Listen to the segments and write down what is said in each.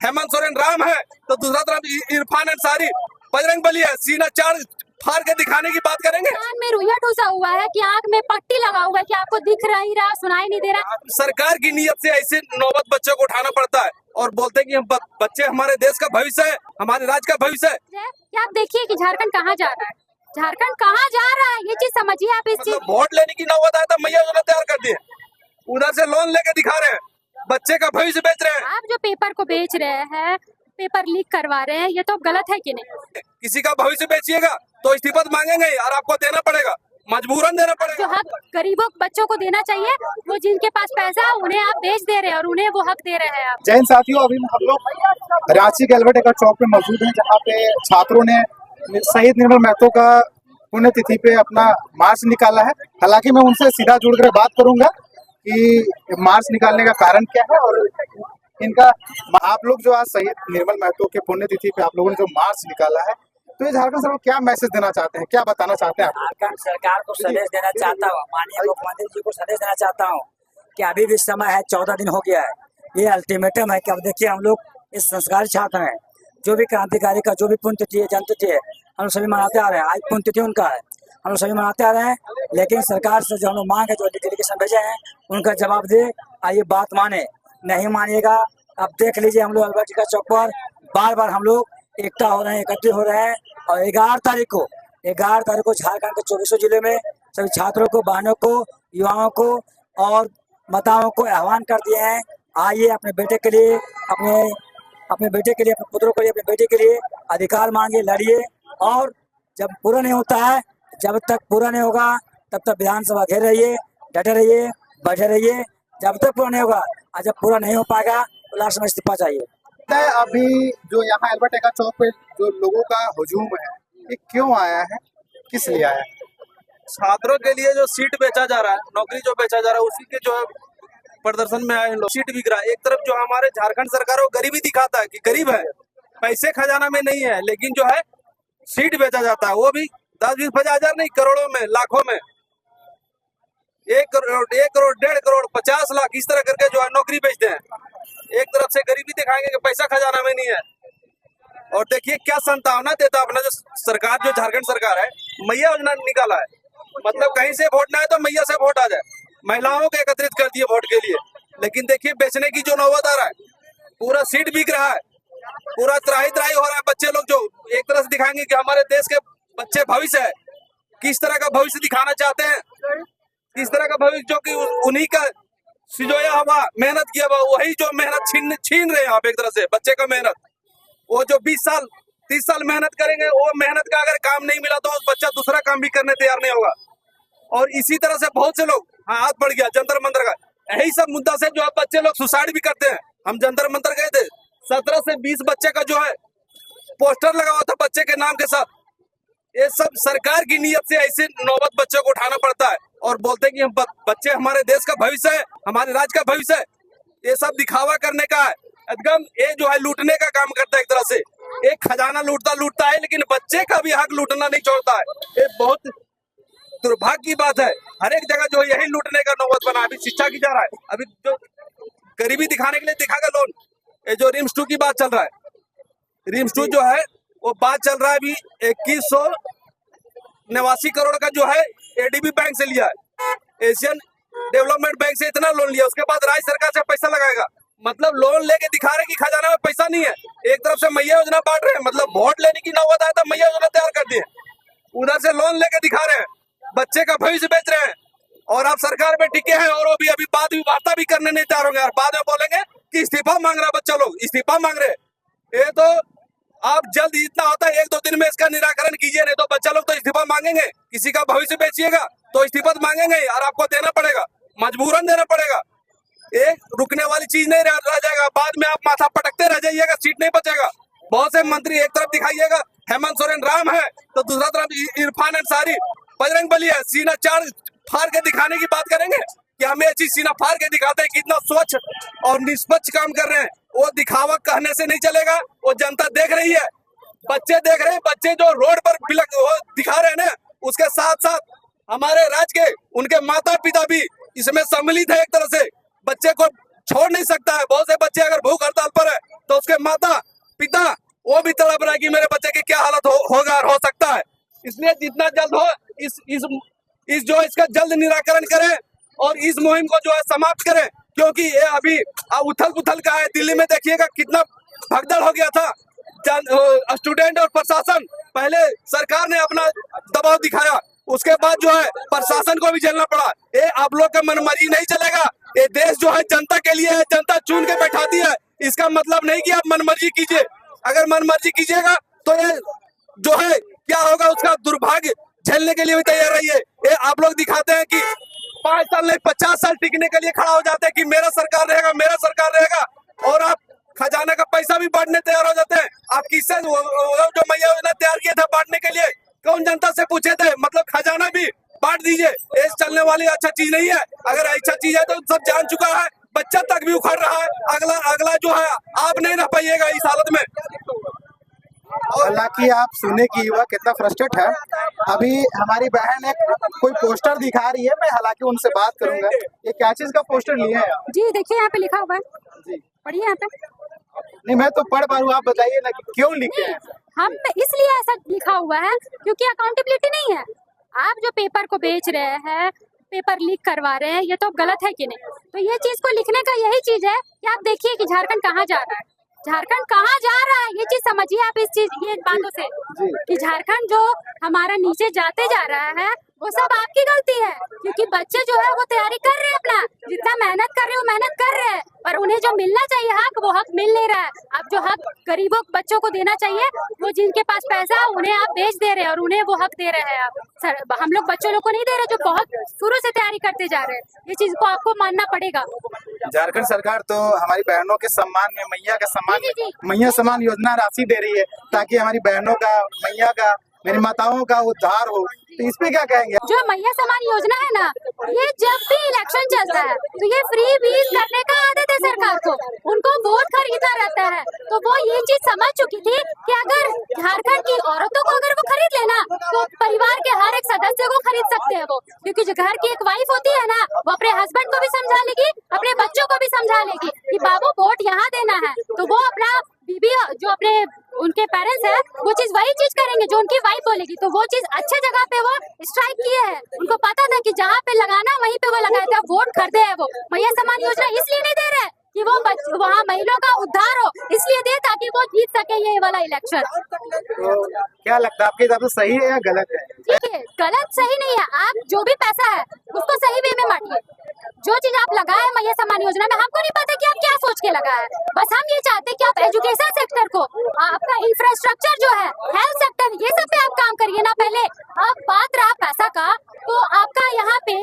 हेमंत सोरेन राम है तो दूसरा तरफ इरफान अंसारी बजरंग बली है। सीना चार फाड़ के दिखाने की बात करेंगे। कान में रुइया ठूसा हुआ है कि आंख में पट्टी लगा हुआ है कि आपको दिख नहीं रहा, सुनाई नहीं दे रहा। सरकार की नीयत से ऐसे नौबत बच्चों को उठाना पड़ता है और बोलते हैं कि हम बच्चे हमारे देश का भविष्य है, हमारे राज्य का भविष्य है। क्या आप देखिए कि झारखंड कहाँ जा रहा है, झारखंड कहाँ जा रहा है, ये चीज समझिए आप। इस चीज वोट लेने की नौबत आया था, मैया योजना तैयार कर दी है, उधर से लोन लेके दिखा रहे हैं, बच्चे का भविष्य बेच रहे हैं। आप जो पेपर को बेच रहे हैं, पेपर लीक करवा रहे हैं, ये तो गलत है कि नहीं? किसी का भविष्य बेचिएगा तो इस्तीफा मांगेंगे और आपको देना पड़ेगा, मजबूरन देना पड़ेगा। जो हक गरीबों बच्चों को देना चाहिए, वो जिनके पास पैसा है उन्हें आप बेच दे रहे हैं और उन्हें वो हक दे रहे हैं आप। जैन साथियों, अभी हम लोग रांची के एल्बर्ट एक्का चौक पे मौजूद हैं, जहाँ पे छात्रों ने शहीद निर्मल महतो का पुण्यतिथि पे अपना मार्च निकाला है। हालांकि मैं उनसे सीधा जुड़कर बात करूंगा कि मार्च निकालने का कारण क्या है और इनका आप लोग जो आज शहीद निर्मल महतो के पुण्यतिथि पे आप लोगों ने जो मार्च निकाला है, तो ये झारखंड सरकार क्या मैसेज देना चाहते हैं, क्या बताना चाहते हैं? झारखंड सरकार को संदेश देना चाहता हूँ, माननीय मुख्यमंत्री जी को संदेश देना चाहता हूँ कि अभी भी समय है, 14 दिन हो गया है। ये अल्टीमेटम है कि अब देखिए, हम लोग इस संस्कारी छात्र हैं, जो भी क्रांतिकारी का जो भी पुण्यतिथि है, जन्मतिथि है, हम लोग सभी मनाते आ रहे हैं। आज पुण्यतिथि उनका है, हम लोग सभी मनाते आ रहे हैं। लेकिन सरकार से जो हम लोग मांग है, जो डेलीगेशन भेजे हैं, उनका जवाब दे, आइए बात माने। नहीं मानिएगा, अब देख लीजिए, हम लोग एल्बर्ट एक्का चौक पर बार बार हम लोग एकता हो रहे हैं, एकत्रित हो रहे हैं। और 11 तारीख को झारखंड के 24 जिले में सभी छात्रों को, बहनों को, युवाओं को और माताओं को आह्वान कर दिए हैं, आइए अपने बेटे के लिए, अपने बेटे के लिए, अपने पुत्रों के लिए, अपने बेटे के लिए अधिकार मांगे, लड़िए। और जब पूरा नहीं होता है, जब तक पूरा नहीं होगा तब तक विधानसभा घेर रहिए, डटे रहिए, बैठे रहिए, जब तक पूरा नहीं होगा। और जब पूरा नहीं हो पाएगा तो लास्ट में इस्तीफा चाहिए। अभी जो यहाँ एल्बर्ट एक्का चौक पे जो लोगों का हुजूम है, ये क्यों आया है, किस लिए आया है? छात्रों के लिए जो सीट बेचा जा रहा है, नौकरी जो बेचा जा रहा है, उसी के जो है प्रदर्शन में आए लोग। सीट बिक रहा है। एक तरफ जो हमारे झारखंड सरकार वो गरीबी दिखाता है कि गरीब है, पैसे खजाना में नहीं है, लेकिन जो है सीट बेचा जाता है, वो भी 10-20 हजार नहीं, करोड़ों में, लाखों में। 1 करोड़, 1.5 करोड़, 50 लाख, इस तरह करके जो है नौकरी बेचते हैं। एक तरफ से गरीबी दिखाएंगे कि पैसा खजाना में नहीं है, और देखिए क्या संभावना देता अपना जो सरकार, जो झारखंड सरकार है, मैया योजना निकाला है। मतलब कहीं से वोट ना है तो मैया से वोट आ जाए, महिलाओं को एकत्रित कर दिए वोट के लिए। लेकिन देखिए बेचने की जो नौबत आ रहा है, पूरा सीट बिक रहा है, पूरा त्राही त्राही हो रहा है। बच्चे लोग जो एक तरह से दिखाएंगे कि हमारे देश के बच्चे भविष्य है, किस तरह का भविष्य दिखाना चाहते हैं, किस तरह का भविष्य जो कि उन्हीं का सिजोया हुआ, मेहनत किया हुआ, वही जो मेहनत छीन रहे हैं आप एक तरह से बच्चे का मेहनत। वो जो 20 साल 30 साल मेहनत करेंगे, वो मेहनत का अगर काम नहीं मिला तो बच्चा दूसरा काम भी करने तैयार नहीं होगा। और इसी तरह से बहुत से लोग, हाँ हाथ बढ़ गया जंतर मंतर का, यही सब मुद्दा से जो है बच्चे लोग सुसाइड भी करते हैं। हम जंतर मंतर गए थे, 17 से 20 बच्चे का जो है पोस्टर लगा हुआ था बच्चे के नाम के साथ। ये सब सरकार की नीयत से ऐसे नौबत बच्चों को उठाना पड़ता है और बोलते हैं कि हम बच्चे हमारे देश का भविष्य है, हमारे राज्य का भविष्य है। ये सब दिखावा करने का है, एकदम ये जो है लूटने का काम करता है। एक तरह से एक खजाना लूटता है, लेकिन बच्चे का भी हक लूटना नहीं छोड़ता है। ये बहुत दुर्भाग्य की बात है। हर एक जगह जो है यही लूटने का नौबत बना। अभी शिक्षा की जा रहा है, अभी जो गरीबी दिखाने के लिए दिखागा लोन। ये जो रिम्स 2 की बात चल रहा है, रिम्स 2 जो है वो बात चल रहा है, अभी 2189 करोड़ का जो है एडीबी बैंक से लिया है, एशियन डेवलपमेंट बैंक से इतना लोन लिया, उसके बाद राज्य सरकार से पैसा लगाएगा। मतलब लोन लेके दिखा रहे कि खजाना में पैसा नहीं है। एक तरफ से मैया योजना बांट रहे हैं, मतलब वोट लेने की नौबत आया था, मैया योजना तैयार कर दी है, उधर से लोन लेके दिखा रहे हैं, बच्चे का भविष्य बेच रहे हैं। और आप सरकार में टिके हैं और वो भी अभी वार्ता भी करने नहीं तैयार होंगे, और बाद में बोलेंगे कि इस्तीफा मांग रहा बच्चा लोग, इस्तीफा मांग रहे। ये तो आप जल्द इतना होता है 1-2 दिन में इसका निराकरण कीजिए, नहीं तो बच्चा लोग तो इस्तीफा मांगेंगे। किसी का भविष्य बेचिएगा तो इस्तीफा मांगेंगे और आपको देना पड़ेगा, मजबूरन देना पड़ेगा। एक रुकने वाली चीज नहीं रह जाएगा, बाद में आप माथा पटकते रह जाइएगा, सीट नहीं बचेगा। बहुत से मंत्री एक तरफ दिखाइएगा हेमंत सोरेन राम है तो दूसरा तरफ इरफान अंसारी बजरंग बली है। सीना चार फाड़ के दिखाने की बात करेंगे कि हम ये चीज सीना फाड़ के दिखाते हैं, कितना स्वच्छ और निष्पक्ष काम कर रहे हैं। वो दिखावा कहने से नहीं चलेगा, वो जनता देख रही है, बच्चे देख रहे हैं। बच्चे जो रोड पर दिखा रहे हैं ना, उसके साथ साथ हमारे राज्य के उनके माता पिता भी इसमें सम्मिलित है। एक तरह से बच्चे को छोड़ नहीं सकता है। बहुत से बच्चे अगर भूख हड़ताल पर है तो उसके माता पिता वो भी तड़प रहा है कि मेरे बच्चे की क्या हालत होगा और हो सकता है। इसलिए जितना जल्द हो इस जो इसका जल्द निराकरण करें और इस मुहिम को जो है समाप्त करें, क्योंकि ये अभी उथल पुथल का है। दिल्ली में देखिएगा कितना भगदड़ हो गया था। स्टूडेंट और प्रशासन, पहले सरकार ने अपना दबाव दिखाया, उसके बाद जो है प्रशासन को भी झेलना पड़ा। ये आप लोग का मनमर्जी नहीं चलेगा। ये देश जो है जनता के लिए है, जनता चुन के बैठाती है। इसका मतलब नहीं कि आप मनमर्जी कीजिए। अगर मनमर्जी कीजिएगा तो ये जो है क्या होगा, उसका दुर्भाग्य झेलने के लिए भी तैयार रहिए। ये आप लोग दिखाते हैं कि 5 साल नहीं 50 साल टिकने के लिए खड़ा हो जाते हैं कि मेरा सरकार रहेगा, मेरा सरकार रहेगा, और आप खजाना का पैसा भी बांटने तैयार हो जाते हैं। आप किससे जो मैया योजना तैयार किया था बांटने के लिए, कौन जनता से पूछे थे? मतलब खजाना भी बांट दीजिए। ये चलने वाली अच्छा चीज नहीं है। अगर अच्छा चीज है तो सब जान चुका है, बच्चा तक भी उखड़ रहा है। अगला जो है आप नहीं रह पाइएगा इस हालत में। हालांकि आप सुने कि युवा कितना फ्रस्ट्रेट है। अभी हमारी बहन एक कोई पोस्टर दिखा रही है, मैं हालांकि उनसे बात करूंगा। ये क्या चीज का पोस्टर लिए हैं आप? जी देखिए यहाँ पे लिखा हुआ है, जी पढ़िए यहाँ पे। नहीं, मैं तो पढ़ पा रहा हूँ, आप बताइए ना कि क्यों लिखे हैं। हम इसलिए ऐसा लिखा हुआ है क्योंकि अकाउंटेबिलिटी नहीं है। आप जो पेपर को बेच रहे हैं, पेपर लीक करवा रहे हैं, ये तो गलत है कि नहीं? तो ये चीज को लिखने का यही चीज है कि आप देखिए कि झारखंड कहाँ जा रहा है, झारखंड कहाँ जा रहा है। ये चीज समझिए आप, इस चीज ये बातों से कि झारखंड जो हमारा नीचे जाते जा रहा है वो सब आपकी गलती है। क्योंकि बच्चे जो है वो तैयारी कर रहे हैं, अपना जितना मेहनत कर रहे हो मेहनत कर रहे हैं, पर उन्हें जो मिलना चाहिए हक, वो हक मिल नहीं रहा है। अब जो हक गरीबों बच्चों को देना चाहिए, वो जिनके पास पैसा उन्हें आप बेच दे रहे हैं और उन्हें वो हक दे रहे हैं आप। सर, हम लोग बच्चों लोग को नहीं दे रहे जो बहुत शुरू से तैयारी करते जा रहे हैं। ये चीज को आपको मानना पड़ेगा। झारखंड सरकार तो हमारी बहनों के सम्मान में, मैया का सम्मान जी, जी, जी। मैया सम्मान योजना राशि दे रही है ताकि हमारी बहनों का, मैया का, मेरी माताओं का उद्धार हो। तो इस पे क्या कहेंगे? जो मैया सम्मान योजना है ना, ये जब भी इलेक्शन चलता है तो ये फ्री बीज करने का आदत है सरकार को। उनको वोट खरीदना रहता है। तो वो ये चीज समझ चुकी थी कि अगर झारखंड की औरतों को अगर वो खरीद लेना तो परिवार के हर एक सदस्य को खरीद सकते हैं वो। क्योंकि जो घर की एक वाइफ होती है ना, वो अपने हस्बैंड को भी समझा लेगी, अपने बच्चों को भी समझा लेगी कि बाबू वोट यहाँ देना है। तो वो अपना बीबी जो अपने उनके पेरेंट्स है वो चीज वही चीज करेंगे जो उनकी वाइफ बोलेगी। तो वो चीज अच्छे जगह पे वो स्ट्राइक किए हैं। उनको पता था कि जहाँ पे लगाना वहीं पे वो लगाए थे। वोट खरीदे है वो। मैया सम्मान योजना इसलिए नहीं दे रहे कि वो वहाँ महिलाओं का उद्धार हो, इसलिए दे ताकि वो जीत सके ये वाला इलेक्शन। तो क्या लगता है आपके हिसाब से सही है या गलत है? देखिए, गलत सही नहीं है। आप जो भी पैसा है उसको सही वे में बांटिए। जो चीज आप लगाए मैया सम्मान योजना में, हमको नहीं पता कि आप क्या सोच के लगाए। बस हम ये चाहते हैं कि आप एजुकेशन सेक्टर को, आपका इंफ्रास्ट्रक्चर जो है, हेल्थ सेक्टर, ये सब पे आप काम करिए ना पहले। अब बात रहा पैसा का, तो आपका यहाँ पे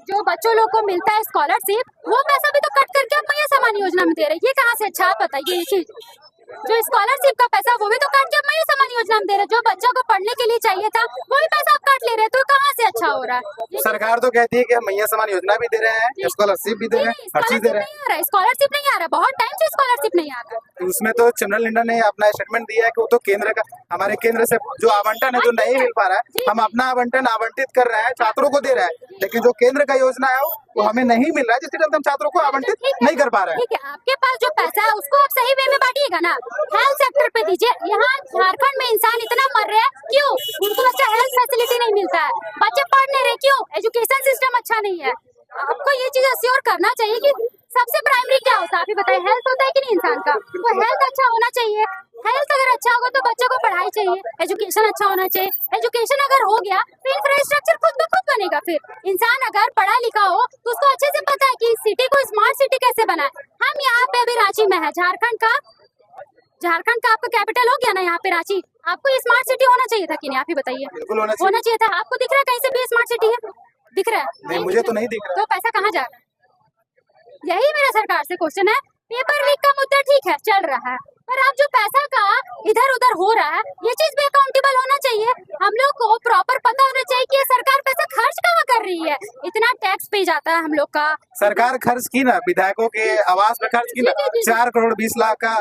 जो बच्चों लोग को मिलता है स्कॉलरशिप, वो पैसा भी तो कट करके आप मैया सम्मान योजना में दे रहे हैं। ये कहाँ से अच्छा, आप बताइए। ये चीज जो स्कॉलरशिप का पैसा वो भी तो काट के अब मैया सम्मान योजना में दे रहे। जो बच्चों को पढ़ने के लिए चाहिए था वही पैसा आप काट ले रहे, तो कहाँ से अच्छा हो रहा है? सरकार तो कहती है कि हम मैया सम्मान योजना भी दे रहे हैं, स्कॉलरशिप भी दे रहे हैं, हर चीज दे रहे हैं। स्कॉलरशिप नहीं आ रहा, बहुत टाइम से स्कॉलरशिप नहीं आ रहा। तो उसमें तो चंद्रल लिंडा ने अपना स्टेटमेंट दिया है कि वो तो केंद्र का, हमारे केंद्र से जो आवंटन है जो नहीं मिल पा रहा है, हम अपना आवंटन आवंटित कर रहे हैं, छात्रों को दे रहे हैं, लेकिन जो केंद्र का योजना है वो हमें नहीं मिल रहा है, जिसके चलते हम छात्रों को आवंटित नहीं कर पा रहे हैं। ठीक है, आपके पास जो पैसा है उसको आप सही वे में बांटिएगा ना, हेल्थ सेक्टर पे दीजिए। यहाँ झारखंड में इंसान इतना मर रहे हैं, क्यों? उनको अच्छा हेल्थ फैसिलिटी नहीं मिलता है, बच्चे पढ़ नहीं रहे, क्यों? एजुकेशन सिस्टम अच्छा नहीं है। आपको ये चीज अश्योर करना चाहिए कि सबसे प्राइमरी क्या होता है, आप ही बताइए। हेल्थ होता है कि नहीं इंसान का? तो हेल्थ अच्छा होना चाहिए। हेल्थ अगर अच्छा होगा तो बच्चों को पढ़ाई चाहिए, एजुकेशन अच्छा होना चाहिए। एजुकेशन अगर हो गया तो इंफ्रास्ट्रक्चर खुद ब खुद बनेगा। फिर इंसान अगर पढ़ा लिखा हो तो उसको अच्छे से पता है कि सिटी को स्मार्ट सिटी कैसे बनाए। हम यहाँ पे अभी रांची में है, झारखंड का आपका कैपिटल हो गया ना यहाँ पे रांची। आपको स्मार्ट सिटी होना चाहिए था कि नहीं, आप ही बताइए। बिल्कुल होना होना चाहिए था। आपको दिख रहा है कहीं से भी स्मार्ट सिटी है? दिख रहा है? नहीं, मुझे तो नहीं दिख रहा। तो पैसा कहाँ जा रहा है? यही मेरा सरकार से क्वेश्चन है। पेपर लीक का मुद्दा ठीक है चल रहा है, पर अब जो पैसा का इधर उधर हो रहा है ये चीज भी अकाउंटेबल होना चाहिए। हम लोग को प्रॉपर पता होना चाहिए कि ये सरकार पैसा खर्च कहाँ कर रही है। इतना टैक्स पे जाता है हम लोग का। सरकार खर्च की ना, विधायकों के आवास पे खर्च की ना, 4 करोड़ 20 लाख का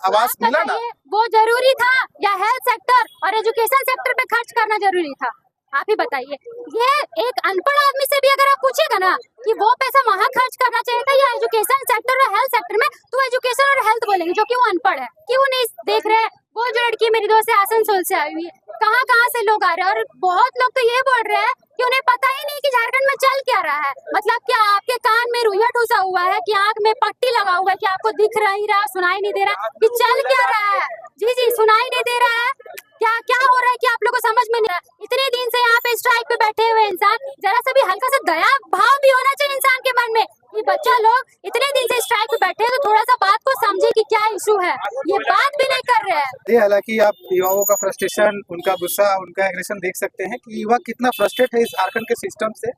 आवास मिला ना। वो जरूरी था या हेल्थ सेक्टर और एजुकेशन सेक्टर पे खर्च करना जरूरी था? आप ही बताइए। ये एक अनपढ़ आदमी से भी अगर आप पूछेगा ना कि वो पैसा वहाँ खर्च करना चाहिए या एजुकेशन सेक्टर और हेल्थ सेक्टर में, तो एजुकेशन और हेल्थ बोलेंगे, जो कि वो अनपढ़ है, कि वो नहीं देख रहे हैं। वो जो लड़की मेरी दोस्त है आसनसोल से आई हुई है, कहाँ से लोग आ रहे हैं, और बहुत लोग तो ये बोल रहे हैं कि उन्हें पता ही नहीं कि झारखंड में चल क्या रहा है। मतलब क्या आपके कान में रुइया ठूसा हुआ है, कि आंख में पट्टी लगा हुआ है, कि आपको दिख नहीं रहा, सुनाई नहीं दे रहा कि चल क्या रहा है? जी सुनाई नहीं दे रहा है। क्या क्या हो रहा है कि आप लोगों को समझ में नहीं आ रहा? इतने दिन से यहाँ पे स्ट्राइक पे बैठे हुए इंसान, जरा सा भी हल्का सा दया भाव भी होना चाहिए इंसान के मन में कि बच्चा लोग इतने दिन से स्ट्राइक पे बैठे हैं, तो थोड़ा सा बात को समझे कि क्या इशू है। ये बात भी नहीं कर रहे हैं। ये हालांकि आप युवाओं का फ्रस्ट्रेशन, उनका गुस्सा, उनका एग्रेशन देख सकते हैं कि युवा कितना फ्रस्ट्रेट है इस झारखंड के सिस्टम से।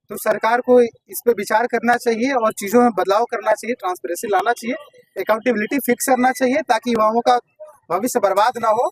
तो सरकार को इस पे विचार करना चाहिए और चीजों में बदलाव करना चाहिए, ट्रांसपेरेंसी लाना चाहिए, अकाउंटेबिलिटी फिक्स करना चाहिए, ताकि युवाओं का भविष्य बर्बाद ना हो